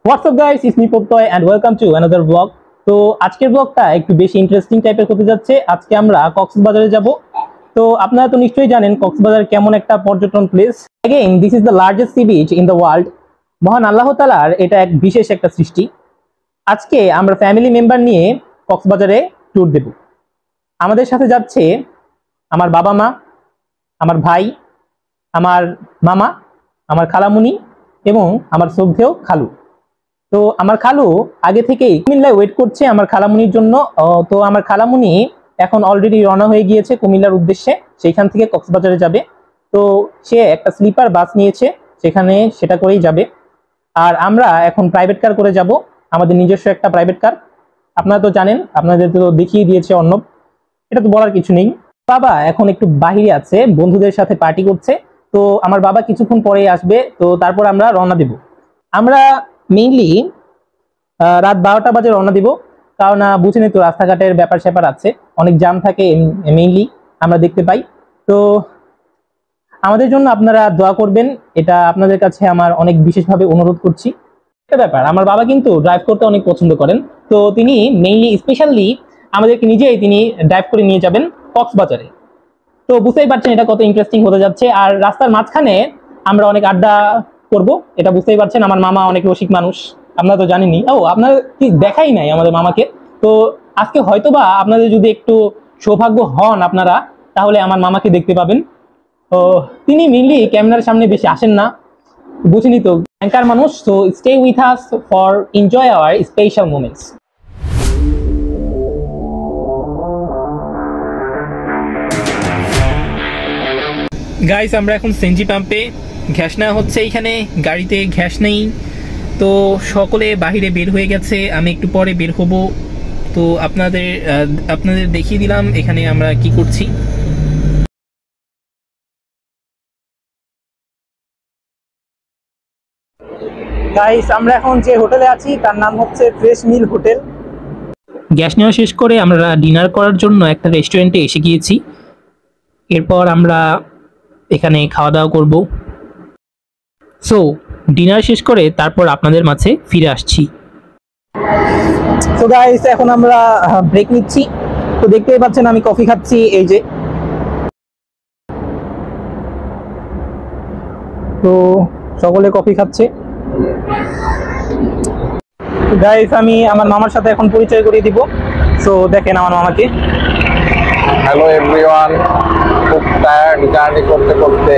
WhatsApp guys, it's me Pratyay and welcome to another blog. তো আজকের ব্লগটা একটু বেশি ইন্টারেস্টিং টাইপের হতে যাচ্ছে। আজকে আমরা কক্সবাজারে যাব। তো আপনারা তো নিশ্চয়ই জানেন কক্সবাজার কেমন একটা পর্যটন place. Again this is the largest sea beach in the world. মহান আল্লাহ তাআলার এটা এক বিশেষ একটা সৃষ্টি। আজকে আমরা ফ্যামিলি মেম্বার নিয়ে কক্সবাজারে ট্যুর দেব। আমাদের সাথে যাচ্ছে আমার বাবা মা, আমার ভাই, আমার মামা, আমার খালামুনি এবং আমার শ্রদ্ধেয় খালু। তো আমার খালু আগে থেকেই কুমিল্লায় ওয়েট করছে আমার খালামুনির জন্য। তো আমার খালামুনি এখন অলরেডি রওনা হয়ে গিয়েছে কুমিল্লার উদ্দেশ্যে, সেইখান থেকে কক্সবাজারে যাবে। তো সে একটা স্লিপার বাস নিয়েছে, সেটা করেই যাবে। আর আমরা এখন প্রাইভেট কার করে যাব, আমাদের নিজস্ব একটা প্রাইভেট কার। আপনারা তো জানেন, আপনাদের তো দেখিয়ে দিয়েছে অর্ণব, এটা তো বলার কিছু নেই। বাবা এখন একটু বাহিরে আছে, বন্ধুদের সাথে পার্টি করছে। তো আমার বাবা কিছুক্ষণ পরেই আসবে, তো তারপর আমরা রওনা দেব। আমরা মেইনলি রাত 12টা বাজে রওনা দিব, কারণ বুঝেনি তো রাস্তাঘাটের ব্যাপার স্যাপার আছে, অনেক জ্যাম থাকে মেইনলি আমরা দেখতে পাই। তো আমাদের জন্য আপনারা দোয়া করবেন, এটা আপনাদের কাছে আমার অনেক বিশেষভাবে অনুরোধ করছি। একটা ব্যাপার, আমার বাবা কিন্তু ড্রাইভ করতে অনেক পছন্দ করেন। তো তিনি মেইনলি স্পেশালি আমাদেরকে নিজেই তিনি ড্রাইভ করে নিয়ে যাবেন কক্সবাজারে। তো বুঝতেই পারছেন এটা কত ইন্টারেস্টিং হতে যাচ্ছে। আর রাস্তার মাঝখানে আমরা অনেক আড্ডা করব, এটা বুঝতেই পারছেন। আমার মামা অনেক রসিক মানুষ, আপনারা তো জানেনই। আপনারা কি দেখাই নাই আমাদের মামাকে। তো আজকে হয়তোবা আপনাদের যদি একটু সৌভাগ্য হন আপনারা, তাহলে আমার মামাকে দেখতে পাবেন। তো তিনি মেইনলি ক্যামেরার সামনে বেশি আসেন না, বুঝিনি তো, অ্যাঙ্কার মানুষ। তো stay with us for enjoy our special moments. Guys, আমরা এখন সেনজি পাম্পে গ্যাস নেওয়া হচ্ছে। এইখানে গাড়িতে গ্যাস নেই, তো সকলে বাহিরে বের হয়ে গেছে, আমি একটু পরে বের হব। তো আপনাদের দেখিয়ে দিলাম এখানে আমরা কি করছি। গাইস, আমরা এখন যে হোটেলে আছি তার নাম হচ্ছে ফ্রেশ মিল হোটেল। গ্যাস নেওয়া শেষ করে আমরা ডিনার করার জন্য একটা রেস্টুরেন্টে এসে গিয়েছি। এরপর আমরা এখানে খাওয়া দাওয়া করব। সো ডিনার শেষ করে তারপর আপনাদের মাঝে ফিরে আসছি। তো গাইস, এখন আমরা ব্রেক নিচ্ছি। তো দেখতেই পাচ্ছেন আমি কফি খাচ্ছি, এই যে। তো সকলে কফি খাচ্ছে। গাইস, আমি আমার মামার সাথে এখন পরিচয় করিয়ে দিব। সো দেখেন আমার মামাকে। Hello everyone. খুব টায়ার্ড জার্নি করতে করতে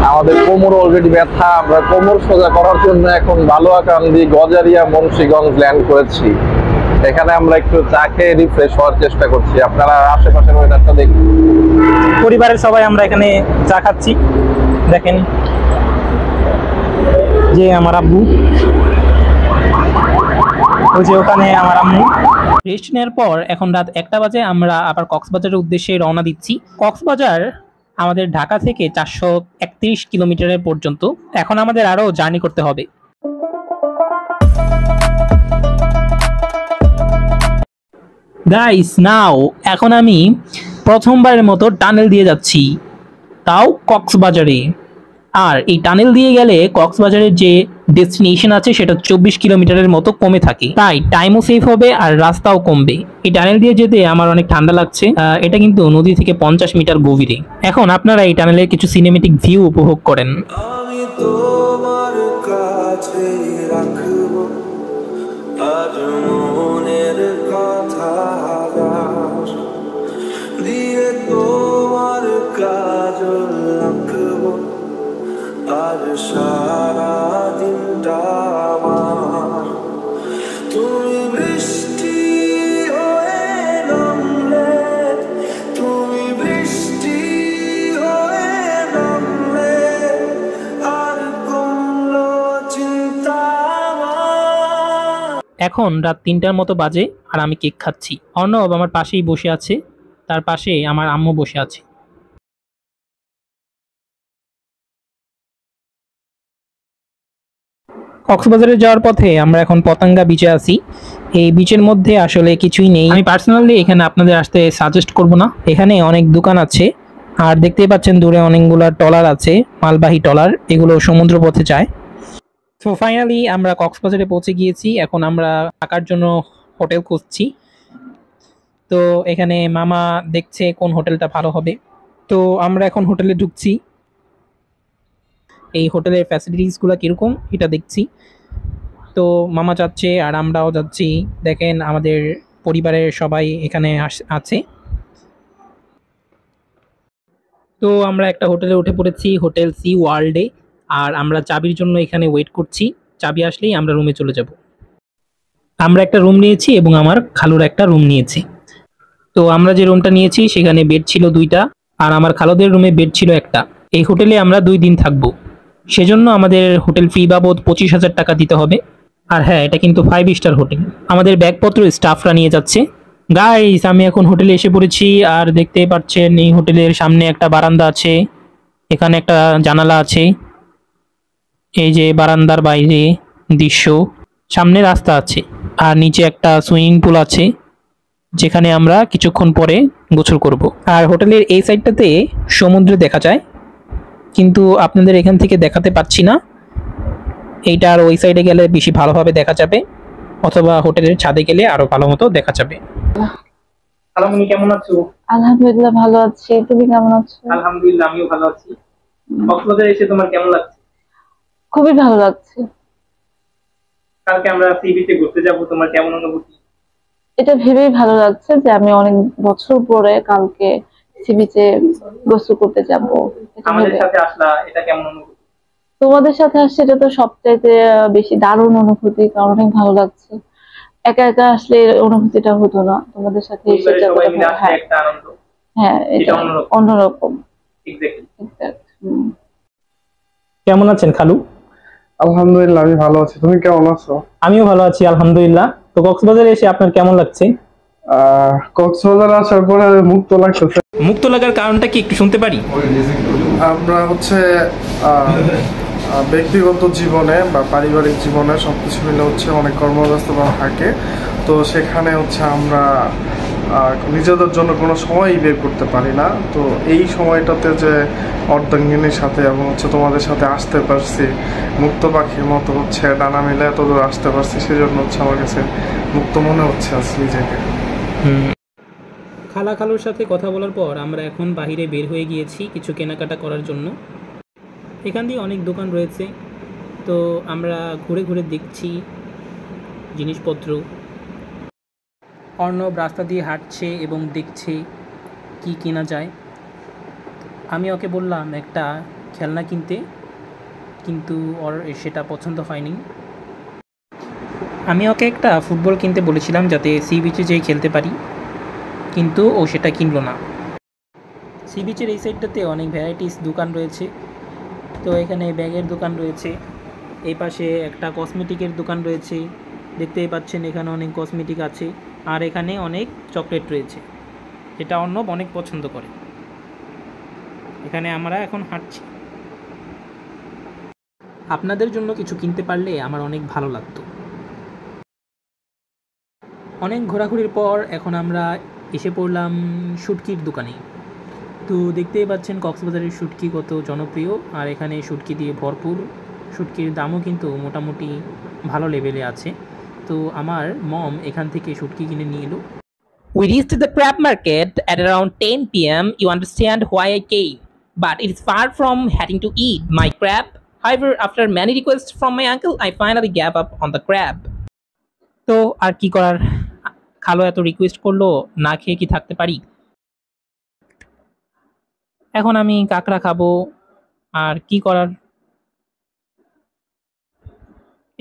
আমাদের কোমর অলরেডি ব্যথা। আমরা কোমর সোজা করার জন্য এখন বালুয়াকান্দি, গজারিয়া, মুন্সিগঞ্জ ল্যান্ড করেছি। এখানে আমরা একটু চা খেয়ে রিফ্রেশ হওয়ার চেষ্টা করছি। আপনারা আশেপাশের ওয়েদারটা দেখুন। পরিবারের সবাই আমরা এখানে চা খাচ্ছি। দেখেন যে আমার আব্বু, ওই যে ওখানে আমার আম্মু। রেস্ট নেওয়ার পর এখন রাত 1টা বাজে, আমরা আবার কক্সবাজারের উদ্দেশ্যে রওনা দিচ্ছি। কক্সবাজার আমাদের ঢাকা থেকে 431 কিলোমিটারের পর্যন্ত। এখন আমাদের আরো জার্নি করতে হবে। গাইস, নাও এখন আমি প্রথমবারের মতো টানেল দিয়ে যাচ্ছি, তাও কক্সবাজারে। আর এই টানেল দিয়ে গেলে কক্সবাজারের যে ডেস্টিনেশন আছে সেটা 24 কিলোমিটারের মতো কমে থাকে, তাই টাইমও সেভ হবে আর রাস্তাও কমবে। এই টানেল দিয়ে যেতে আমার অনেক ঠান্ডা লাগছে। এটা কিন্তু নদী থেকে 50 মিটার গভীরে। এখন আপনারা এই টানেলের কিছু সিনেমেটিক ভিউ উপভোগ করেন। আমি তোমার কাছে রাখবো আজ মনের কথা দিয়ে, তোমার কাজল রাখবো আজ সারা দিনটা আমার। তুমি বৃষ্টি হয়ে নামলে, তুমি বৃষ্টি হয়ে নামলে, আর কোনো চিন্তা আমার। এখন রাত 3টার মতো বাজে আর আমি কেক খাচ্ছি। অর্ণব আমার পাশেই বসে আছে, তার পাশে আমার আম্মু বসে আছে। কক্সবাজারে যাওয়ার পথে আমরা এখন পতাঙ্গা বিচে আছি। এই বিচের মধ্যে আসলে কিছুই নেই। আমি পার্সোনালি এখানে আপনাদের আসতে সাজেস্ট করব না। এখানে অনেক দোকান আছে, আর দেখতেই পাচ্ছেন দূরে অনেকগুলো ট্রলার আছে, মালবাহী ট্রলার, এগুলো সমুদ্র পথে যায়। তো ফাইনালি আমরা কক্সবাজারে পৌঁছে গিয়েছি। এখন আমরা থাকার জন্য হোটেল খুঁজছি। তো এখানে মামা দেখছে কোন হোটেলটা ভালো হবে। তো আমরা এখন হোটেলে ঢুকছি। এই হোটেলের ফ্যাসিলিটিসগুলো কীরকম এটা দেখছি। তো মামা যাচ্ছে আর আমরাও যাচ্ছি। দেখেন আমাদের পরিবারের সবাই এখানে আছে। তো আমরা একটা হোটেলে উঠে পড়েছি, হোটেল সি ওয়ার্ল্ডে। আর আমরা চাবির জন্য এখানে ওয়েট করছি। চাবি আসলেই আমরা রুমে চলে যাব। আমরা একটা রুম নিয়েছি এবং আমার খালুর একটা রুম নিয়েছি। তো আমরা যে রুমটা নিয়েছি সেখানে বেড ছিল 2টা, আর আমার খালুদের রুমে বেড ছিল একটা। এই হোটেলে আমরা 2 দিন থাকবো, সেজন্য আমাদের হোটেল ফি বাবদ 25,000 টাকা দিতে হবে। আর হ্যাঁ, এটা কিন্তু 5 স্টার হোটেল। আমাদের ব্যাগপত্র স্টাফরা নিয়ে যাচ্ছে। গাইস, আমি এখন হোটেলে এসে পড়েছি। আর দেখতে পাচ্ছেন এই হোটেলের সামনে একটা বারান্দা আছে, এখানে একটা জানালা আছে। এই যে বারান্দার বাইরে দৃশ্য, সামনে রাস্তা আছে, আর নিচে একটা সুইমিং পুল আছে যেখানে আমরা কিছুক্ষণ পরে গোসল করব। আর হোটেলের এই সাইডটাতে সমুদ্র দেখা যায়, কিন্তু আপনাদের এখান থেকে দেখাতে পাচ্ছি না। এইটার ওই সাইডে গেলে বেশি ভালোভাবে দেখা যাবে, অথবা হোটেলের ছাদে গেলে আরো ভালো মতো দেখা যাবে। খালামণি কেমন আছো? আলহামদুলিল্লাহ ভালো আছি, তুমি কেমন আছো? আলহামদুলিল্লাহ, আমিও ভালো আছি। কক্সবাজারে এসে তোমার কেমন লাগছে? খুবই ভালো লাগছে। কালকে আমরা সি বিচে ঘুরতে যাব, তোমার কেমন অনুভূতি? এটা ভেবেই ভালো লাগছে যে আমি অনেক বছর পরে কালকে সি বিচে গোসল করতে যাব। আমাদের সাথে আসলা, এটা কেমন অনুভূতি? তোমাদের সাথে আসছে, এটা তো সবচাইতে বেশি দারুণ অনুভূতি, কারণ অনেক ভালো লাগছে। একা একা আসলে এই অনুভূতিটা হতো না, তোমাদের সাথে এসে পরিবারের সবাই মিলে যতটা আসলে একটা আনন্দ। হ্যাঁ, এটা অন্যরকম। এক্স্যাক্টলি। হুম। কেমন আছেন খালু? আলহামদুলিল্লাহ, আমি ভালো আছি। তুমি কেমন আছো? আমিও ভালো আছি আলহামদুলিল্লাহ। তো কক্সবাজারে এসে আপনার কেমন লাগছে? কক্সবাজার আসার পরে মুক্ত লাগতেছে। মুক্ত লাগার কারণটা কি একটু শুনতে পারি? আমরা হচ্ছে ব্যক্তিগত জীবনে বা পারিবারিক জীবনে সবকিছু মিলে হচ্ছে অনেক কর্মব্যস্ততা থাকে, তো সেখানে হচ্ছে আমরা নিজেদের জন্য কোনো সময়ই বের করতে পারি না। তো এই সময়টাতে যে অর্ধাঙ্গিনীর সাথে এবং হচ্ছে তোমাদের সাথে আসতে পারছি, মুক্ত পাখির মতো হচ্ছে ডানা মিলে এতদূর আসতে পারছি, সেজন্য হচ্ছে আমার কাছে মুক্ত মনে হচ্ছে আজ নিজেকে। খালা খালুর সাথে কথা বলার পর আমরা এখন বাইরে বের হয়ে গিয়েছি কিছু কেনাকাটা করার জন্য। এখান দিয়ে অনেক দোকান রয়েছে, তো আমরা ঘুরে ঘুরে দেখছি জিনিসপত্র। অর্ণব রাস্তা দিয়ে হাঁটছে এবং দেখছে কি কেনা যায়। আমি ওকে বললাম একটা খেলনা কিনতে, কিন্তু ওর সেটা পছন্দ হয়নি। আমি ওকে একটা ফুটবল কিনতে বলেছিলাম যাতে সি বিচে যেয়ে খেলতে পারি, কিন্তু ও সেটা কিনলো না। সি বিচের এই সাইডটাতে অনেক ভ্যারাইটিস দোকান রয়েছে। তো এখানে ব্যাগের দোকান রয়েছে, এই পাশে একটা কসমেটিকের দোকান রয়েছে, দেখতেই পাচ্ছেন এখানে অনেক কসমেটিক আছে। আর এখানে অনেক চকলেট রয়েছে, যেটা অর্ণব অনেক পছন্দ করে। এখানে আমরা এখন হাঁটছি। আপনাদের জন্য কিছু কিনতে পারলে আমার অনেক ভালো লাগতো। অনেক ঘোরাঘুরির পর এখন আমরা এসে পড়লাম শুটকির দোকানে। তো দেখতেই পাচ্ছেন কক্সবাজারের শুটকি কত জনপ্রিয়, আর এখানে শুটকি দিয়ে ভরপুর। শুটকির দামও কিন্তু মোটামুটি ভালো লেভেলে আছে। তো আমার মম এখান থেকে শুটকি কিনে নিয়ে এলো। We reached the crab market at around 10 p.m. You understand why I came, but it is far from having to eat my crab. However, after many requests from my uncle, I finally gave up on the crab. তো আর কি করার, খালো এত request করলো, না খেয়ে কি থাকতে পারি? এখন আমি কাঁকড়া খাবো, আর কি করার।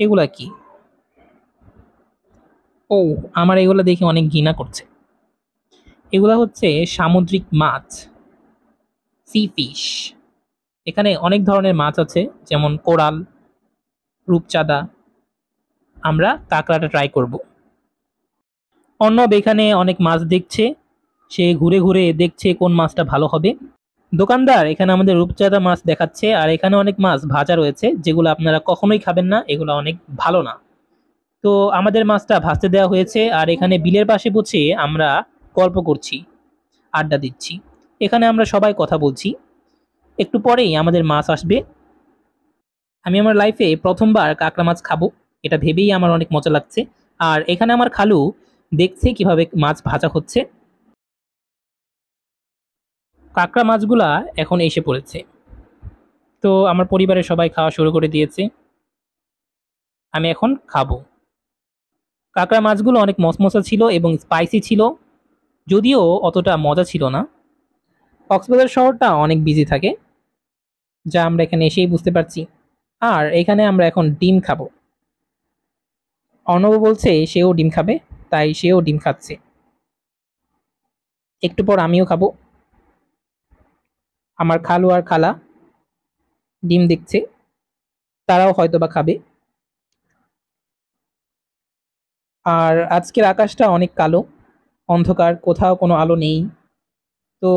এগুলা কি? ও, আমার এগুলা দেখে অনেক ঘৃণা করছে। এগুলা হচ্ছে সামুদ্রিক মাছ, সি ফিশ। এখানে অনেক ধরনের মাছ আছে, যেমন কোরাল, রূপচাঁদা। আমরা কাঁকড়াটা ট্রাই করব। অর্ণব এখানে অনেক মাছ দেখছে, সে ঘুরে ঘুরে দেখছে কোন মাছটা ভালো হবে। দোকানদার এখানে আমাদের রূপচাঁদা মাছ দেখাচ্ছে, আর এখানে অনেক মাছ ভাজা রয়েছে যেগুলো আপনারা কখনোই খাবেন না, এগুলো অনেক ভালো না। তো আমাদের মাছটা ভাজতে দেওয়া হয়েছে, আর এখানে বিলের পাশে বসে আমরা গল্প করছি, আড্ডা দিচ্ছি। এখানে আমরা সবাই কথা বলছি। একটু পরেই আমাদের মাছ আসবে। আমি আমার লাইফে প্রথমবার কাঁকড়া মাছ খাবো, এটা ভেবেই আমার অনেক মজা লাগছে। আর এখানে আমার খালু দেখছে কিভাবে মাছ ভাজা হচ্ছে। কাঁকড়া মাছগুলা এখন এসে পড়েছে। তো আমার পরিবারের সবাই খাওয়া শুরু করে দিয়েছে, আমি এখন খাবো। কাঁকড়া মাছগুলো অনেক মচমচা ছিল এবং স্পাইসি ছিল, যদিও অতটা মজা ছিল না। কক্সবাজার শহরটা অনেক বিজি থাকে, যা আমরা এখানে এসেই বুঝতে পারছি। আর এখানে আমরা এখন ডিম খাবো। অর্ণব বলছে সেও ডিম খাবে, তাই সেও ডিম খাচ্ছে। একটু পর আমিও খাবো। আমার খালু আর খালা ডিম দেখছে, তারাও হয়তো বা খাবে। আর আজকের আকাশটা অনেক কালো, অন্ধকার, কোথাও কোনো আলো নেই। তো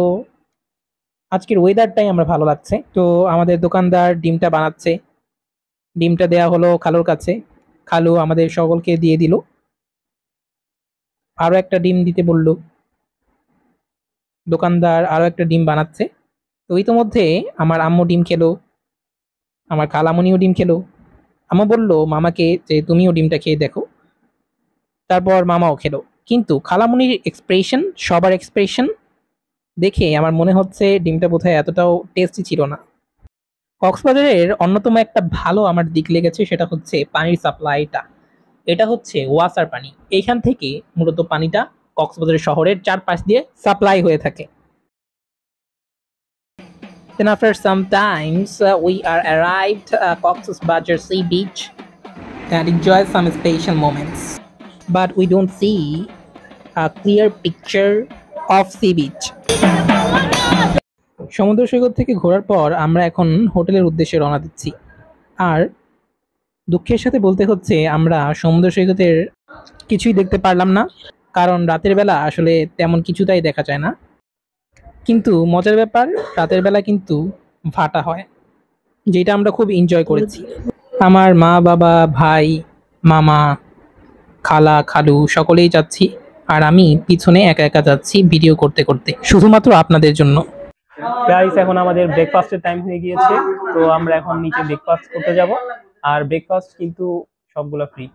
আজকের ওয়েদারটাই আমার ভালো লাগছে। তো আমাদের দোকানদার ডিমটা বানাচ্ছে, ডিমটা দেয়া হলো খালুর কাছে, খালু আমাদের সকলকে দিয়ে দিল। আরো একটা ডিম দিতে বলল, দোকানদার আরো একটা ডিম বানাচ্ছে। তো ইতোমধ্যে আমার আম্মু ডিম খেলো, আমার খালামণিও ডিম খেলো। আম্মু বলল মামাকে যে তুমিও ডিমটা খেয়ে দেখো, তারপর মামাও খেলো। কিন্তু খালামণির এক্সপ্রেশন, সবার এক্সপ্রেশন দেখে আমার মনে হচ্ছে ডিমটা বোধহয় এতটাও টেস্টি ছিল না। কক্সবাজারের অন্যতম একটা ভালো আমার দিক লেগেছে, সেটা হচ্ছে পানির সাপ্লাইটা। এটা হচ্ছে ওয়াসার পানি, এইখান থেকে মূলত পানিটা কক্সবাজার শহরের চারপাশ দিয়ে সাপ্লাই হয়ে থাকে। Then after some times we are arrived Cox's Sea Beach and enjoy some special moments, but we don't see a clear picture of sea beach. সমুদ্র সৈকত থেকে ঘোরার পর আমরা এখন হোটেলের উদ্দেশ্যে রওনা দিচ্ছি। আর দুঃখের সাথে বলতে হচ্ছে আমরা সমুদ্র সৈকতের কিছুই দেখতে পারলাম না, কারণ রাতের বেলা আসলে তেমন কিছুটাই দেখা যায় না। কিন্তু মজার ব্যাপার, রাতের বেলা কিন্তু ভাটা হয়, যেটা আমরা খুব এনজয় করেছি। আমার মা, বাবা, ভাই, মামা, খালা, খালু সকলেই যাচ্ছি, আর আমি পিছনে একা একা যাচ্ছি ভিডিও করতে করতে, শুধুমাত্র আপনাদের জন্য। গাইস, এখন আমাদের ব্রেকফাস্টের টাইম হয়ে গিয়েছে। তো আমরা এখন নিচে ব্রেকফাস্ট করতে যাব, আর ব্রেকফাস্ট কিন্তু সবগুলো ফ্রি।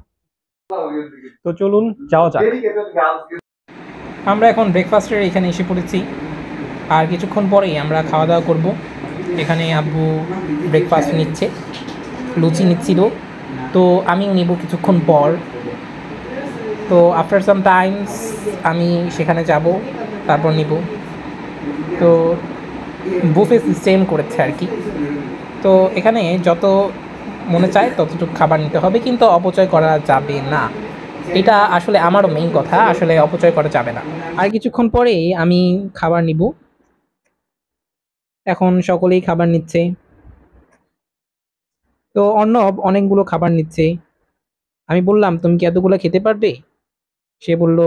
তো চলুন যাওয়া যাক। আমরা এখন ব্রেকফাস্টের এখানে এসে পড়েছি, আর কিছুক্ষণ পরেই আমরা খাওয়া দাওয়া করব। এখানে আব্বু ব্রেকফাস্ট নিচ্ছে, লুচি নিচ্ছিল, তো আমিও নিব কিছুক্ষণ পর। তো আফটার সাম টাইমস আমি সেখানে যাব, তারপর নিব। তো বুফে সিস্টেম করেছে আর কি। তো এখানে যত মনে চায় ততটুকু খাবার নিতে হবে, কিন্তু অপচয় করা যাবে না। এটা আসলে আমারও মেইন কথা, আসলে অপচয় করা যাবে না। আর কিছুক্ষণ পরে আমি খাবার নিব। এখন সকলেই খাবার নিচ্ছে। তো অর্ণব অনেকগুলো খাবার নিচ্ছে। আমি বললাম তুমি কি এতগুলো খেতে পারবে? সে বলল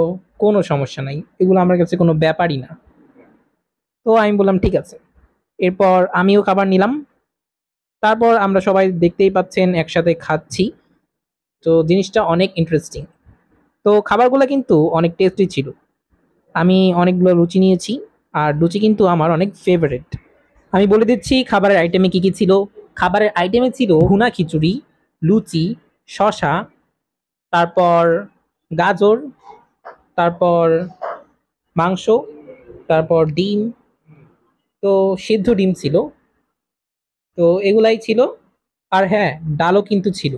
কোনো সমস্যা নাই, এগুলো আমার কাছে কোনো ব্যাপারই না। তো আমি বললাম ঠিক আছে। এরপর আমিও খাবার নিলাম। তারপর আমরা সবাই দেখতেই পাচ্ছেন একসাথে খাচ্ছি। তো জিনিসটা অনেক ইন্টারেস্টিং। তো খাবারগুলো কিন্তু অনেক টেস্টি ছিল। আমি অনেকগুলো লুচি নিয়েছি, আর লুচি কিন্তু আমার অনেক ফেভারিট। আমি বলে দিচ্ছি খাবারের আইটেমে কি কি ছিল। খাবারের আইটেমে ছিল ভুনা খিচুড়ি, লুচি, শসা, তারপর গাজর, তারপর মাংস, তারপর ডিম। তো সিদ্ধ ডিম ছিল। তো এগুলাই ছিল। আর হ্যাঁ, ডালও কিন্তু ছিল।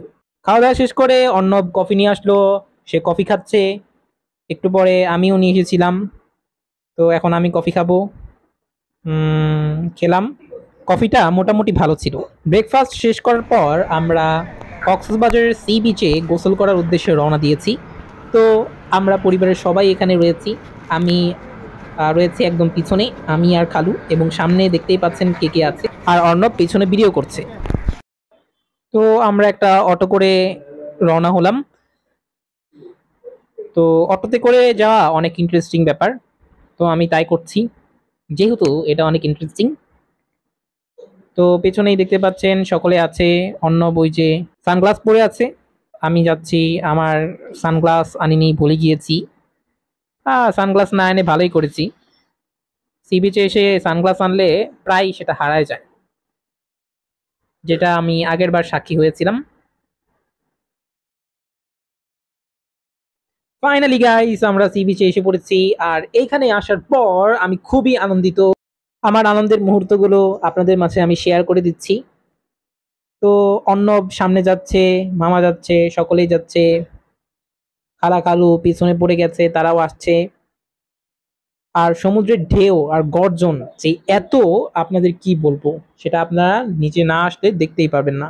খাওয়া দাওয়া শেষ করে অর্ণব কফি নিয়ে আসলো, সে কফি খাচ্ছে। একটু পরে আমিও নিয়ে এসেছিলাম, তো এখন আমি কফি খাবো। খেলাম। কফিটা মোটামুটি ভালো ছিল। ব্রেকফাস্ট শেষ করার পর আমরা কক্সবাজারের সি বিচে গোসল করার উদ্দেশ্যে রওনা দিয়েছি। তো আমরা পরিবারের সবাই এখানে রয়েছি। আমি রয়েছি একদম পিছনে, আমি আর খালু, এবং সামনে দেখতেই পাচ্ছেন কে কে আছে। আর অর্ণব পিছনে ভিডিও করছে। তো আমরা একটা অটো করে রওনা হলাম। তো অটোতে করে যাওয়া অনেক ইন্টারেস্টিং ব্যাপার, তো আমি তাই করছি যেহেতু এটা অনেক ইন্টারেস্টিং। তো পেছনেই দেখতে পাচ্ছেন সকলে আছে। অর্ণব ওই যে সানগ্লাস পরে আছে, আমি যাচ্ছি, আমার সানগ্লাস আনিনি, ভুলে গিয়েছি। সানগ্লাস না এনে ভালোই করেছি। সি বিচে এসে সানগ্লাস আনলে প্রায় সেটা হারায় যায়। যেটা আমি আগের বার সাক্ষী হয়েছিলাম। ফাইনালি গাইস, আমরা সি বিচে এসে পড়েছি, আর এইখানে আসার পর আমি খুবই আনন্দিত। আমার আনন্দের মুহূর্তগুলো আপনাদের মাঝে আমি শেয়ার করে দিচ্ছি। তো অর্ণব সামনে যাচ্ছে, মামা যাচ্ছে, সকলেই যাচ্ছে, খালা খালু পিছনে পড়ে গেছে, তারাও আসছে। আর সমুদ্রের ঢেউ আর গর্জন যে এত, আপনাদের কি বলবো, সেটা আপনারা নিচে না আসলে দেখতেই পারবেন না।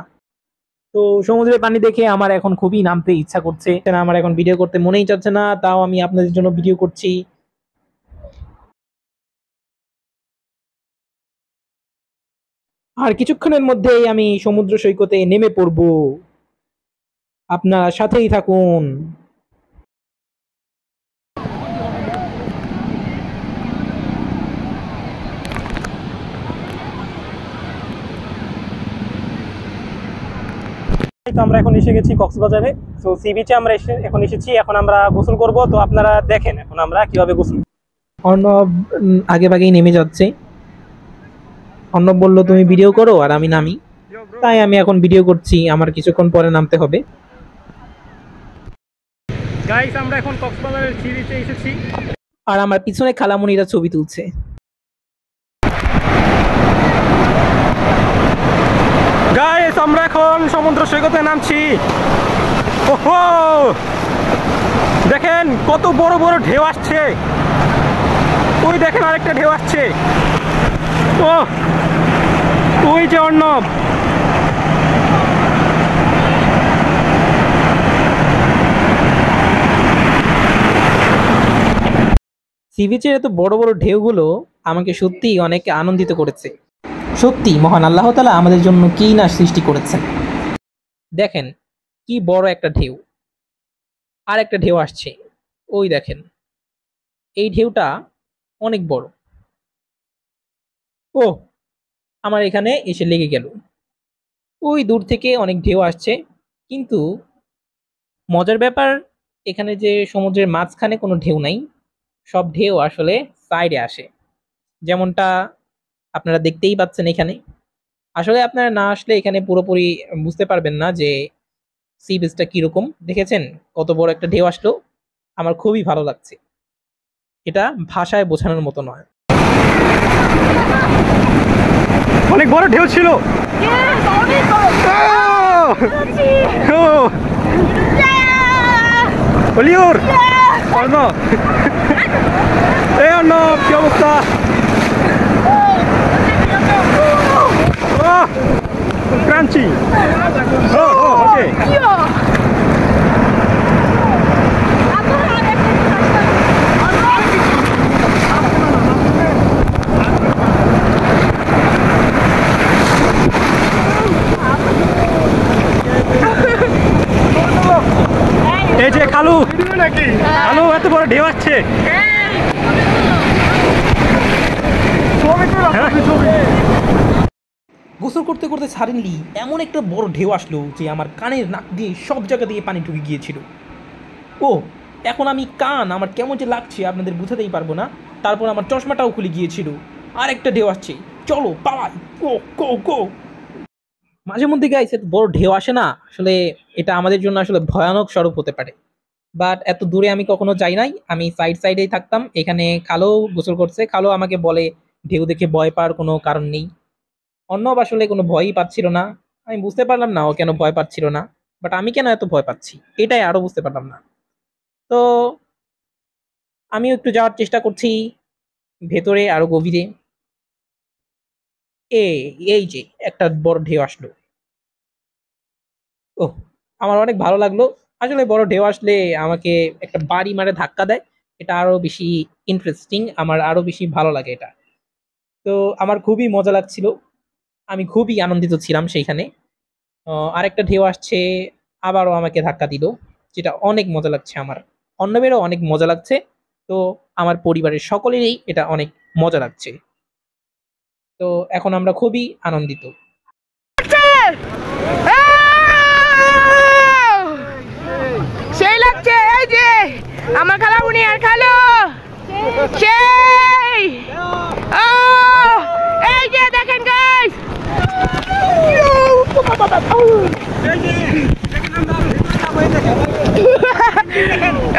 তো সমুদ্রের পানি দেখে আমার এখন খুবই নামতে ইচ্ছা করছে, আমার এখন ভিডিও করতে মনেই চাচ্ছে না, তাও আমি আপনাদের জন্য ভিডিও করছি। আর কিছুক্ষণের মধ্যেই আমি সমুদ্র সৈকতে নেমে পড়ব, আপনারা সাথেই থাকুন। তো আমরা এখন এসে গেছি কক্সবাজারে। তো সি বিচে আমরা এখন এসেছি, এখন আমরা গোসল করব। তো আপনারা দেখেন এখন আমরা কিভাবে গোসল। অর্ণব আগে ভাগেই নেমে যাচ্ছে। অর্ণব বলল তুমি ভিডিও করো আর আমি নামি, তাই আমি এখন ভিডিও করছি, আমার কিছুক্ষণ পরে নামতে হবে। গাইস, আমরা এখন কক্সবাজারের সি বিচে এসেছি, আর আমার পিছনে খালামণিরা ছবি তুলছে। গাইস, আমরা এখন সমুদ্র সৈকতে নামছি। ওহো, দেখেন কত বড় বড় ঢেউ আসছে। ওই দেখেন আরেকটা ঢেউ আসছে। ও, ওই যে অর্ণব। সি বিচের এত বড় বড় ঢেউগুলো আমাকে সত্যিই অনেক আনন্দিত করেছে। সত্যি মহান আল্লাহ তাআলা আমাদের জন্য কি না সৃষ্টি করেছেন। দেখেন কি বড় একটা ঢেউ, আর একটা ঢেউ আসছে। ওই দেখেন, এই ঢেউটা অনেক বড়। ও, আমার এখানে এসে লেগে গেল। ওই দূর থেকে অনেক ঢেউ আসছে, কিন্তু মজার ব্যাপার এখানে যে সমুদ্রের মাঝখানে কোনো ঢেউ নাই, সব ঢেউ আসলে সাইডে আসে, যেমনটা আপনারা দেখতেই পাচ্ছেন এখানে। আসলে আপনারা না আসলে এখানে পুরোপুরি বুঝতে পারবেন না যে সি বিচটা কিরকম। দেখেছেন কত বড় একটা ঢেউ আসলো, আমার খুবই ভালো লাগছে। এটা ভাষায় বোঝানোর মতো নয়। অনেক বড় ঢেউ ছিল। অলিউর অর্ণব, এই অর্ণব কি অবস্থা? ক্রাঞ্চি। ওকে, এই যে খালু, খালু এত বড় ঢেউ আসছে। গোসল করতে করতে সাডেনলি এমন একটা বড় ঢেউ আসলো যে আমার কানের নাক দিয়ে সব জায়গা দিয়ে পানি ঢুকে গিয়েছিল। ও, এখন আমি আমার কেমন যে লাগছে আপনাদের বোঝাতেই পারবো না। তারপর আমার চশমাটাও খুলে গিয়েছিল। আর একটা ঢেউ আসছে, চলো পালাই, গো গো গো। মাঝে মধ্যে গাইস এত বড় ঢেউ আসে না, আসলে এটা আমাদের জন্য আসলে ভয়ানক স্বরূপ হতে পারে। বাট এত দূরে আমি কখনো যাই নাই, আমি সাইডেই থাকতাম। এখানে খালো গোসল করছে, খালো আমাকে বলে ঢেউ দেখে ভয় পাওয়ার কোনো কারণ নেই। অর্ণব আসলে কোনো ভয়ই পাচ্ছিল না, আমি বুঝতে পারলাম না ও কেন ভয় পাচ্ছিল না, বাট আমি কেন এত ভয় পাচ্ছি এটাই আরো বুঝতে পারলাম না। তো আমিও একটু যাওয়ার চেষ্টা করছি ভেতরে, আরো গভীরে। এই যে একটা বড় ঢেউ আসলো। ও, আমার অনেক ভালো লাগলো। আসলে বড় ঢেউ আসলে আমাকে একটা বাড়ি মারে ধাক্কা দেয়, এটা আরো বেশি ইন্টারেস্টিং, আমার আরো বেশি ভালো লাগে এটা। তো আমার খুবই মজা লাগছিল, আমি খুবই আনন্দিত ছিলাম সেইখানে। আরেকটা ঢেউ আসছে, আবারও আমাকে ধাক্কা দিল, যেটা অনেক মজা লাগছে আমার। অন্যবেরও অনেক মজা লাগছে। তো আমার পরিবারের সকলেরই এটা অনেক মজা লাগছে। তো এখন আমরা খুবই আনন্দিত। সেই লাগছে, এই যে আমার খালামুনি আর খালো, সেই এই যে দেখেন গাইস,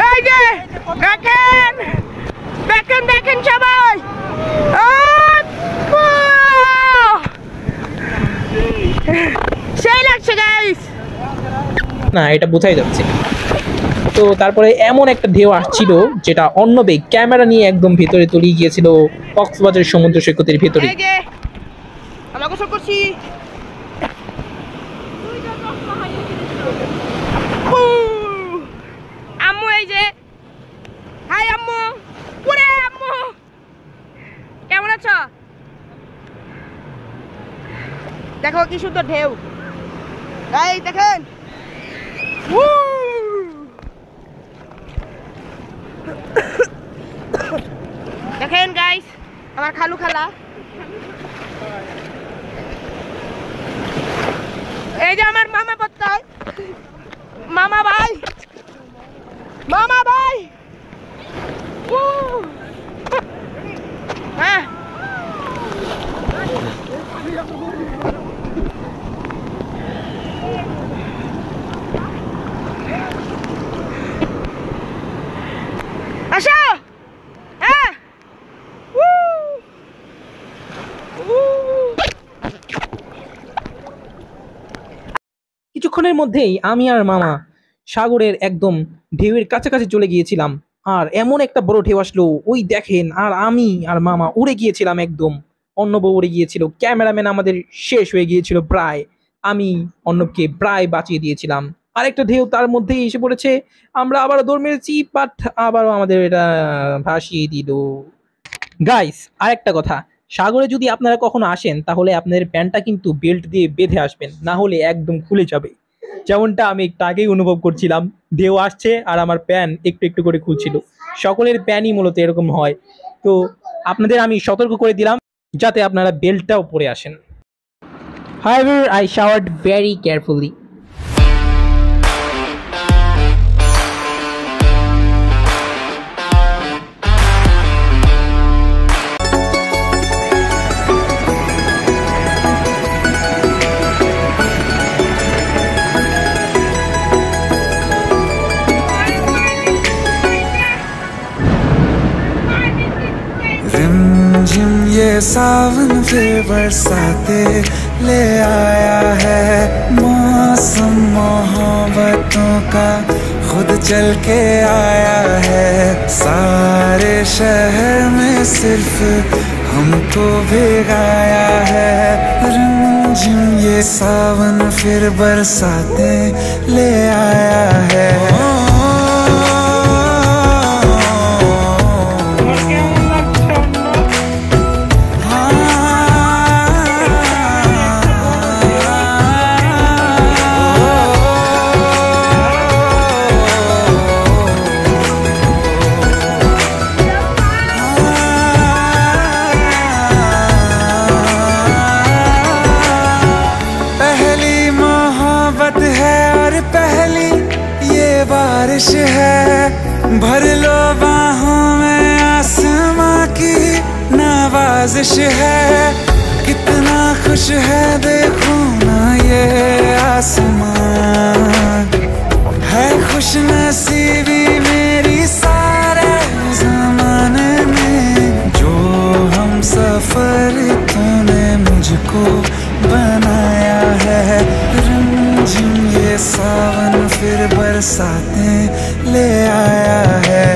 এই যে দেখেন দেখেন দেখেন সবাই সেই লাগছে গাইস না এটা বোঝাই যাচ্ছে। তো তারপরে এমন একটা ঢেউ আসছিল যেটা অন্যবে ক্যামেরা নিয়ে একদম ভেতরে তলিয়ে গিয়েছিল কক্সবাজার সমুদ্র সৈকতের ভেতরে। এই যে আমরা গোসল করছি আম্মু এই যে হাই আম্মু পুরে আম্মু কেমন আছো দেখো কি সুন্দর ঢেউ এই দেখেন দেখেন গাইস আমার খালু খালা এই যে আমার মামা পত্তায় মামা ভাই হ্যাঁ আসো হ্যাঁ কিছুক্ষণের মধ্যেই আমি আর মামা সাগরের একদম ঢেউয়ের কাছাকাছি চলে গিয়েছিলাম। আর এমন একটা বড় ঢেউ আসলো ওই দেখেন, আর আমি আর মামা উড়ে গিয়েছিলাম একদম। অর্ণব উড়ে গিয়েছিল, ক্যামেরাম্যান আমাদের শেষ হয়ে গিয়েছিল প্রায়। আমি অর্ণবকে প্রায় বাঁচিয়ে দিয়েছিলাম। আরেকটা ঢেউ তার মধ্যেই এসে পড়েছে, আমরা আবারও দৌড় মেরেছি, বাট আবারও আমাদের এটা ভাসিয়ে দিল। গাইস আরেকটা কথা, সাগরে যদি আপনারা কখনো আসেন তাহলে আপনাদের প্যান্টটা কিন্তু বেল্ট দিয়ে বেঁধে আসবেন, না হলে একদম খুলে যাবে। যেমনটা আমি একটু আগেই অনুভব করছিলাম, ঢেউ আসছে আর আমার প্যান্ট একটু একটু করে খুলছিল। সকলের প্যান্টই মূলত এরকম হয়, তো আপনাদের আমি সতর্ক করে দিলাম যাতে আপনারা বেল্টটাও পরে আসেন। However, I showered very carefully. रिमझिम ये सावन फिर बरसाते ले आया है, मौसम मोहब्बतों का खुद चल के आया है। सारे शहर में सिर्फ हमको भिगाया है। रिमझिम ये सावन फिर बरसाते ले आया है। बारिश है, भर लो बाहों में, आसमां की नवाजिश है। कितना खुश है देखो ना ये आसमां, है खुश नसीबी मेरी सारे ज़माने में। जो हम सफर तूने मुझको बनाया है। रिमझिम ये सावन फिर बरसाते ले आया है।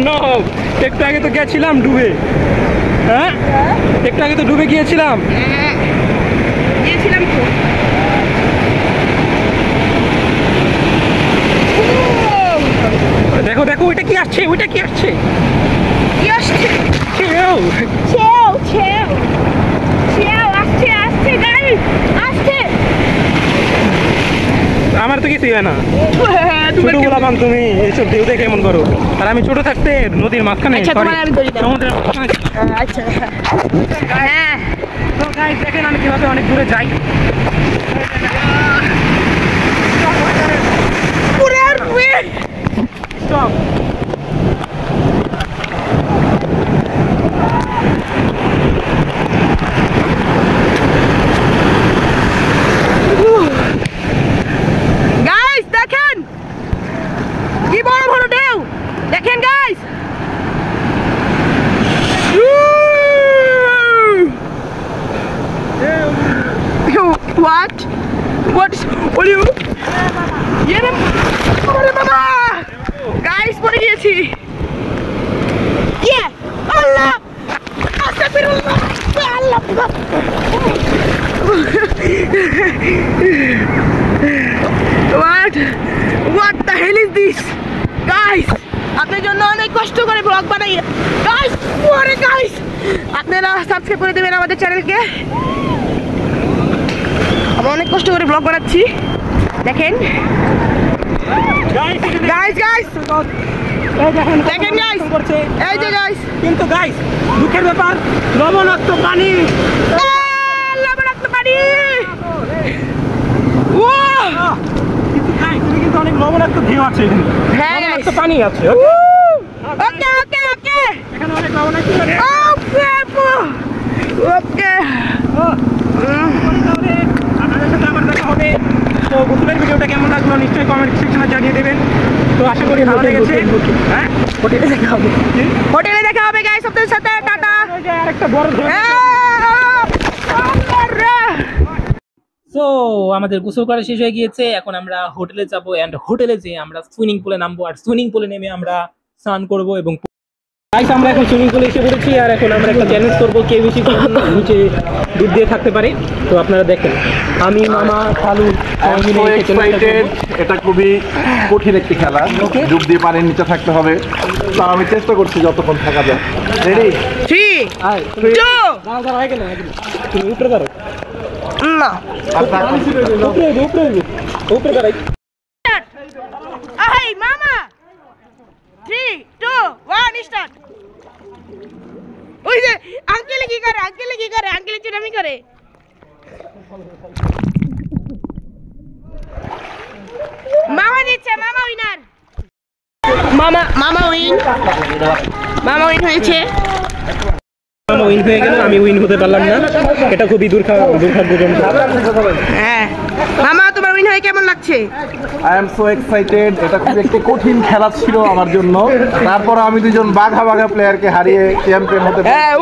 নো, একটু আগে তো গেছিলাম ডুবে। হ্যাঁ একটু আগে তো ডুবে গিয়েছিলাম। দেখো দেখো ওইটা কি আসছে, ওইটা কি আসছে, কি আসছে? ঢেউ। ছেও ছেও ছেও আসছে আসছে গাইস আসছে। আমার তো কিছুই হয় না। ছোটগুলা বান তুমি এইসব ঢেউ দেখে এমন করো। আর আমি ছোট থাকতে নদীর মাঝখানে সমুদ্রের আচ্ছা হ্যাঁ তো গাইস দেখেন আমি কিভাবে অনেক দূরে যাই। স্টপ। গাইস দেখেন কি বড় বড় ঢেউ দেখেন গাইস what are you ये আরে বাবা গাইস পড়ে গিয়েছি আল্লাহ আস্তাগফিরুল্লাহ আল্লাহ What the hell is this? Guys, আপনার জন্য অনেক কষ্ট করে ব্লগ বানাই। Guys, ওরে guys, আপনারা সাবস্ক্রাইব করে দেবেন আমাদের চ্যানেলকে। আমরা অনেক কষ্ট করে ব্লগ বানাচ্ছি। দেখেন। Guys, দেখেন guys। এই যে guys, কিন্তু গাইস দুঃখের ব্যাপার লবণাক্ত পানি। লবণাক্ত পানি। কিন্তু অনেক লবণাক্ত ঢেউ আছে এখানে। হ্যাঁ লবণাক্ত পানি আছে। ওকে এখানে অনেক লবণাক্ত পানি। ওকে আপনাদের সাথে আবার দেখা হবে। তো গোসলের ভিডিওটা কেমন লাগলো নিশ্চয়ই কমেন্ট সেকশনে জানিয়ে দেবেন। তো আশা করি ভালো লেগেছে। হ্যাঁ হোটেলে দেখা হবে গাইস আপনাদের সাথে। টাটা। আরেকটা বড় ঢেউ। সো আমাদের গোসল করা শেষ হয়ে গিয়েছে। এখন আমরা হোটেলে যাবো এন্ড হোটেলে যেয়ে আমরা সুইমিং পুলে নামবো আর সুইমিং পুলে নেমে আমরা স্নান করব এবং গাইস আমরা এখন সুইমিং পুলে এসে পড়েছি আর এখন আমরা একটা চ্যালেঞ্জ করবো কে বেশি নিচে ডুব দিয়ে থাকতে পারে। তো আপনারা দেখেন আমি মামা খালু এটা খুবই কঠিন একটি খেলা। ডুব দিয়ে পানির নিচে থাকতে হবে। তো আমি চেষ্টা করছি যতক্ষণ থাকা যায়। রেডি 3 2 তুমি উপরে দাঁড়াও না উপরে দাঁড়াই। Hey mama 3 2 1 start. ওই যে আঙ্কেল কি করে আঙ্কেল চিরামি করে। মামা দিচ্ছে মামা উইনার মামা উইন হয়েছে। মামা উইন হয়ে গেল আমি উইন হতে পারলাম না। এটা খুবই দুর্ভাগ্যজনক। হ্যাঁ মামা তোমার উইন হয়ে কেমন লাগছে? I am so excited. এটা খুব একটি কঠিন খেলা ছিল আমার জন্য। তারপর আমি দুজন বাঘা প্লেয়ারকে হারিয়ে চ্যাম্পিয়ন হতে পারি। হ্যাঁ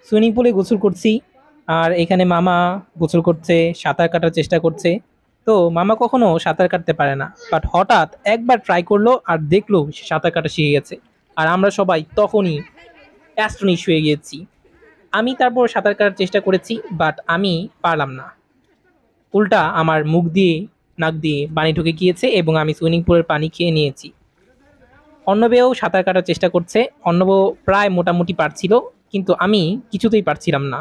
সুইমিং পুলে গোসল করছি আর এখানে মামা গোসল করছে, সাঁতার কাটার চেষ্টা করছে। তো মামা কখনো সাঁতার কাটতে পারে না, বাট হঠাৎ একবার ট্রাই করলো আর দেখলো সে সাঁতার কাটা শিখে গেছে। আর আমরা সবাই তখনই অ্যাস্টনিশ হয়ে গিয়েছি। আমি তারপর সাঁতার কাটার চেষ্টা করেছি, বাট আমি পারলাম না। উল্টা আমার মুখ দিয়ে নাক দিয়ে পানি ঢুকে গিয়েছে এবং আমি সুইমিং পুলের পানি খেয়ে নিয়েছি। অর্ণবেও সাঁতার কাটার চেষ্টা করছে। অর্ণব প্রায় মোটামুটি পারছিল, কিন্তু আমি কিছুতেই পারছিলাম না।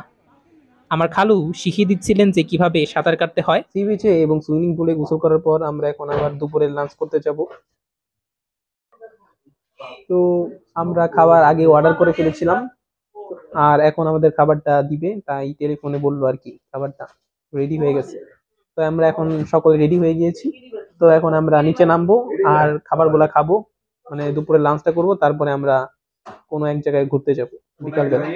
আমার খালু শিখিয়ে দিচ্ছিলেন যে কিভাবে সাঁতার কাটতে হয়। সি বিচে এবং সুইমিং পুলে গোসল করার পর আমরা এখন আবার দুপুরের লাঞ্চ করতে যাব। তো আমরা খাবার আগে অর্ডার করে ফেলেছিলাম, আর এখন আমাদের খাবারটা দিবে, তাই টেলিফোনে বললো আর কি খাবারটা রেডি হয়ে গেছে। তো আমরা এখন সকলে রেডি হয়ে গিয়েছি। তো এখন আমরা নিচে নামবো আর খাবারগুলা খাবো, মানে দুপুরে লাঞ্চটা করব, তারপরে আমরা কোনো এক জায়গায় ঘুরতে যাব বিকালবেলা।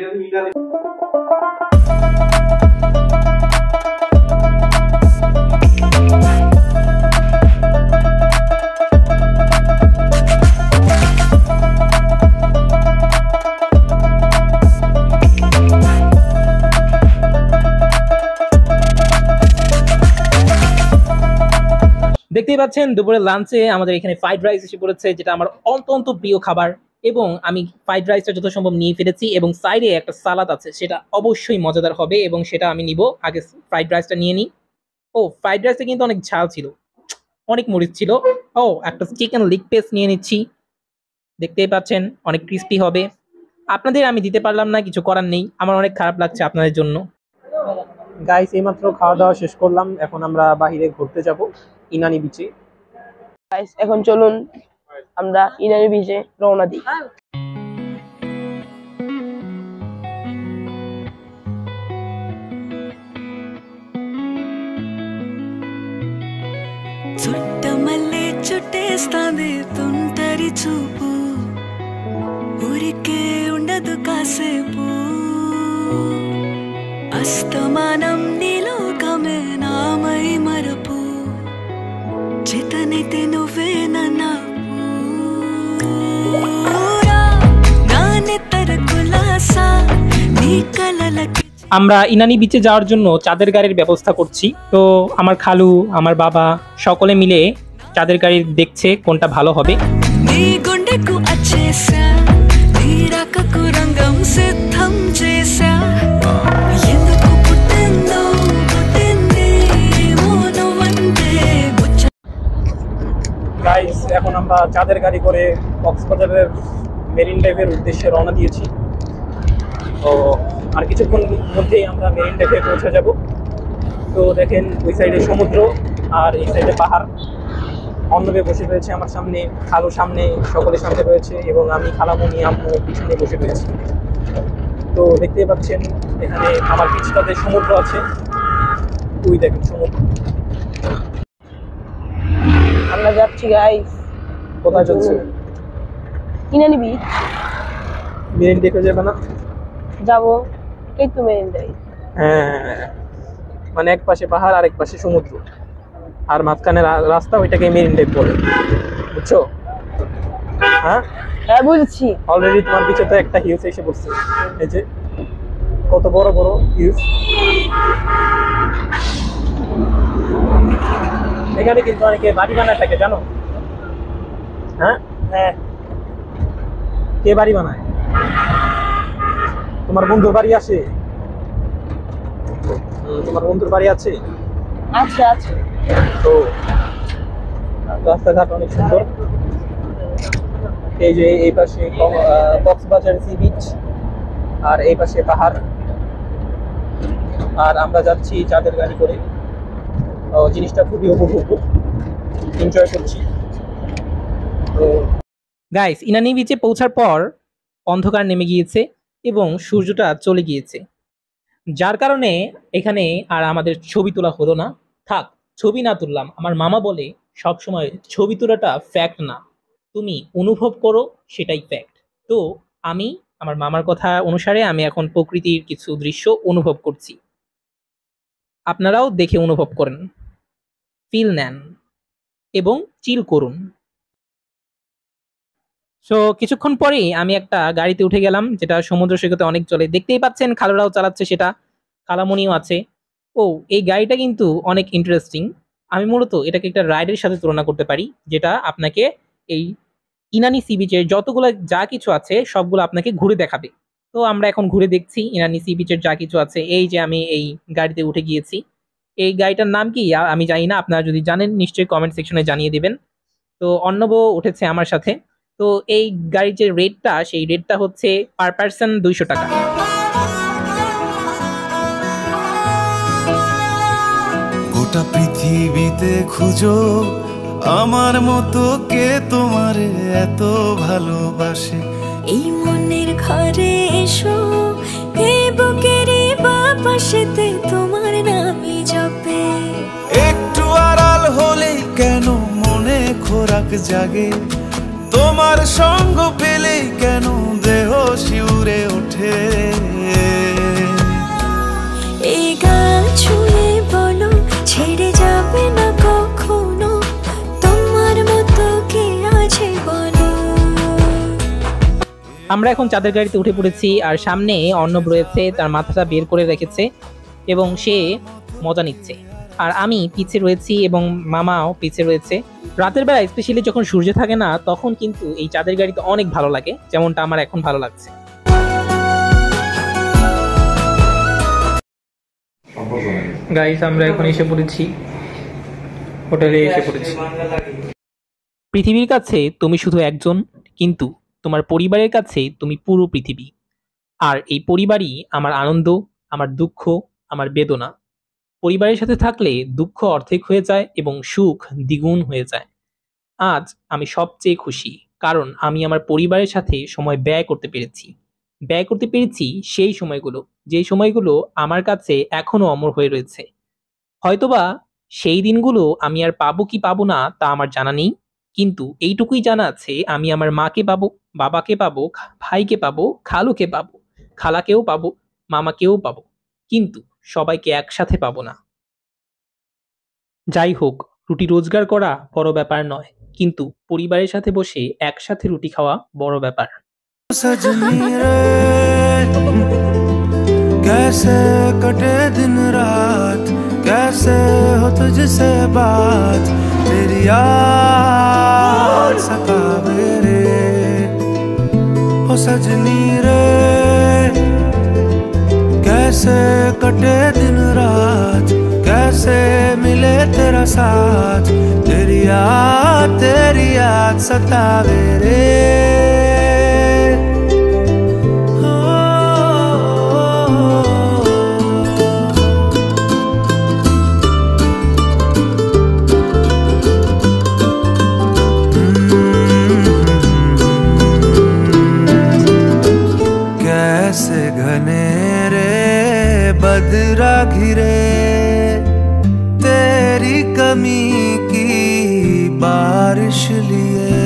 দেখতেই পাচ্ছেন দুপুরের লাঞ্চে আমাদের এখানে ফ্রাইড রাইস এসে পড়েছে, যেটা আমার অত্যন্ত প্রিয় খাবার, এবং আমি ফ্রাইড রাইসটা যত সম্ভব নিয়ে ফেলেছি, এবং সাইডে একটা সালাদ আছে, সেটা অবশ্যই মজাদার হবে এবং সেটা আমি নিব। আগে ফ্রাইড রাইসটা নিয়ে নিই। ও, ফ্রাইড রাইসটা কিন্তু অনেক ঝাল ছিল, অনেক মরিচ ছিল। ও, একটা চিকেন লেগ পিস নিয়ে নিচ্ছি। দেখতেই পাচ্ছেন অনেক ক্রিস্পি হবে। আপনাদের আমি দিতে পারলাম না, কিছু করার নেই, আমার অনেক খারাপ লাগছে আপনাদের জন্য। গাইস, এইমাত্র খাওয়া দাওয়া শেষ করলাম, এখন আমরা বাহিরে ঘুরতে যাব ইনানি বিচে। গাইস, এখন চলুন আমরা ইনানি বিচে রওনা দিই। చుట్టమల్లే చుట్టేస్తాంది తుంటరి చూపు, ఊరికే ఉండదు కాసేపు, అస్తమానం నీలోకమే నామై మరపు, చేతనైతే నువ్వే నన్నా నానెత్తర కులాసా నీ కలలకి। আমরা ইনানি বিচে যাওয়ার জন্য চাঁদের গাড়ির ব্যবস্থা করছি। তো আমার খালু, আমার বাবা সকলে মিলে চাঁদের গাড়ি দেখছে কোনটা ভালো হবে। నీ గుండెకు అచ్చేసా నీ రాకకు రంగం సిద్ధం చేసా, ఎందుకు పుట్టిందో పుట్టింది మోనవంటే ముచ్చ। গাইস, এখন আমরা চাঁদের গাড়ি করে কক্সবাজারের মেরিন ড্রাইভের উদ্দেশ্যে রওনা দিয়েছি। তো আর কিছুক্ষণ মধ্যেই আমরা মেরিন ড্রাইভে পৌঁছে যাব। তো দেখেন ওই সাইডে সমুদ্র আর এই সাইডে পাহাড়। অন্নবে বসে রয়েছে আমার সামনে, খালু সামনে, সকলের সামনে রয়েছে, এবং আমি, খালামণি, আম্মু পিছনে বসে রয়েছি। তো দেখতেই পাচ্ছেন এখানে আমার পিছটাতে সমুদ্র আছে, ওই দেখেন সমুদ্র। আমরা যাচ্ছি গাইস। কোথায় যাচ্ছে? ইনানি বিচ মেরিন ড্রাইভে যাবে না? যাবো, এই তো মেরিন ড্রাইভ। হ্যাঁ, মানে এক পাশে পাহাড় আর এক পাশে সমুদ্র, আর মাঝখানে রাস্তা, ওইটাকে মেরিন ড্রাইভ বলে, বুঝছো? হ্যাঁ হ্যাঁ, বুঝছি। অলরেডি তোমার পিছে তো একটা হিউজ এসে পড়ছে, এই যে কত বড় বড় হিউজ। এখানে কিন্তু অনেকে বাড়ি বানায় থাকে, জানো? হ্যাঁ হ্যাঁ, কে বাড়ি বানায়? তোমার বন্ধুর বাড়ি আসে? তোমার বন্ধুর বাড়ি আছে? আচ্ছা আচ্ছা। তো রাস্তাঘাট অনেক সুন্দর। এই যে এই পাশে কক্সবাজার সি বিচ, আর এই পাশে পাহাড়, আর আমরা যাচ্ছি চাঁদের গাড়ি করে। জিনিসটা খুবই উপভোগ্য, এনজয় করছি। তো গাইস, ইনানি বিচে পৌঁছার পর অন্ধকার নেমে গিয়েছে এবং সূর্যটা চলে গিয়েছে, যার কারণে এখানে আর আমাদের ছবি তোলা হলো না। থাক, ছবি না তুললাম। আমার মামা বলে সবসময় ছবি তোলাটা ফ্যাক্ট না, তুমি অনুভব করো, সেটাই ফ্যাক্ট। তো আমি আমার মামার কথা অনুসারে আমি এখন প্রকৃতির কিছু দৃশ্য অনুভব করছি। আপনারাও দেখে অনুভব করেন, ফিল নেন এবং চিল করুন। সো কিছুক্ষণ পরেই আমি একটা গাড়িতে উঠে গেলাম, যেটা সমুদ্র সৈকতে অনেক চলে। দেখতেই পাচ্ছেন খালুরাও চালাচ্ছে সেটা, খালামণিও আছে। ও, এই গাড়িটা কিন্তু অনেক ইন্টারেস্টিং। আমি মূলত এটাকে একটা রাইডের সাথে তুলনা করতে পারি, যেটা আপনাকে এই ইনানি সি বিচের যতগুলো যা কিছু আছে সবগুলো আপনাকে ঘুরে দেখাবে। তো আমরা এখন ঘুরে দেখছি ইনানি সি বিচের যা কিছু আছে। এই যে আমি এই গাড়িতে উঠে গিয়েছি। এই গাড়িটার নাম কি আমি জানি না, আপনারা যদি জানেন নিশ্চয়ই কমেন্ট সেকশনে জানিয়ে দিবেন। তো অর্ণব উঠেছে আমার সাথে। তো এই গাড়ির যে রেটটা, সেই রেটটা হচ্ছে পার পার্সন 200 টাকা। গোটা পৃথিবীতে খুঁজো আমার মতো কে তোমারে এত ভালোবাসে। এই মনের ঘরে এসো, এই বুকেরই বাপাশেতে তোমার নামই জপে। একটু আড়াল হলেই কেন মনে খোরাক জাগে, তোমার সঙ্গ পেলেই কেন দেহ শিউরে ওঠে। এই গান ছুঁয়ে বলো ছেড়ে যাবে না কখনো, তোমার মতো কে আছে বলো। আমরা এখন চাঁদের গাড়িতে উঠে পড়েছি, আর সামনে অর্ণব রয়েছে, তার মাথাটা বের করে রেখেছে এবং সে মজা নিচ্ছে। আর আমি পিছে রয়েছি এবং মামাও পিছে রয়েছে। রাতের বেলা স্পেশালি যখন সূর্য থাকে না, তখন কিন্তু এই চাঁদের গাড়িতে অনেক ভালো লাগে, যেমনটা আমার এখন ভালো লাগছে। গাইস, আমরা এখন এসে পড়েছি, হোটেলে এসে পড়েছি। পৃথিবীর কাছে তুমি শুধু একজন, কিন্তু তোমার পরিবারের কাছে তুমি পুরো পৃথিবী। আর এই পরিবারই আমার আনন্দ, আমার দুঃখ, আমার বেদনা। পরিবারের সাথে থাকলে দুঃখ অর্ধেক হয়ে যায় এবং সুখ দ্বিগুণ হয়ে যায়। আজ আমি সবচেয়ে খুশি, কারণ আমি আমার পরিবারের সাথে সময় ব্যয় করতে পেরেছি সেই সময়গুলো, যেই সময়গুলো আমার কাছে এখনো অমর হয়ে রয়েছে। হয়তোবা সেই দিনগুলো আমি আর পাবো কি পাবো না তা আমার জানা নেই, কিন্তু এইটুকুই জানা আছে, আমি আমার মাকে পাবো, বাবাকে পাবো, ভাইকে পাবো, খালুকে পাবো, খালাকেও পাবো, মামাকেও পাবো, কিন্তু সবাইকে একসাথে পাবো না। যাই হোক, রুটি রোজগার করা বড় ব্যাপার নয়, কিন্তু পরিবারের সাথে বসে একসাথে রুটি খাওয়া বড় ব্যাপার। सजनी रे कैसे कटे दिन रात, कैसे हो तुझसे बात, तेरी याद सतावे रे। ओ सजनी रे कैसे कटे दिन रात, कैसे मिले तेरा साथ, तेरी याद सतावे रे। कैसे घनेरे बदरा घिरे, तेरी कमी की बारिश लिए,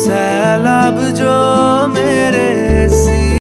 सैलाब जो मेरे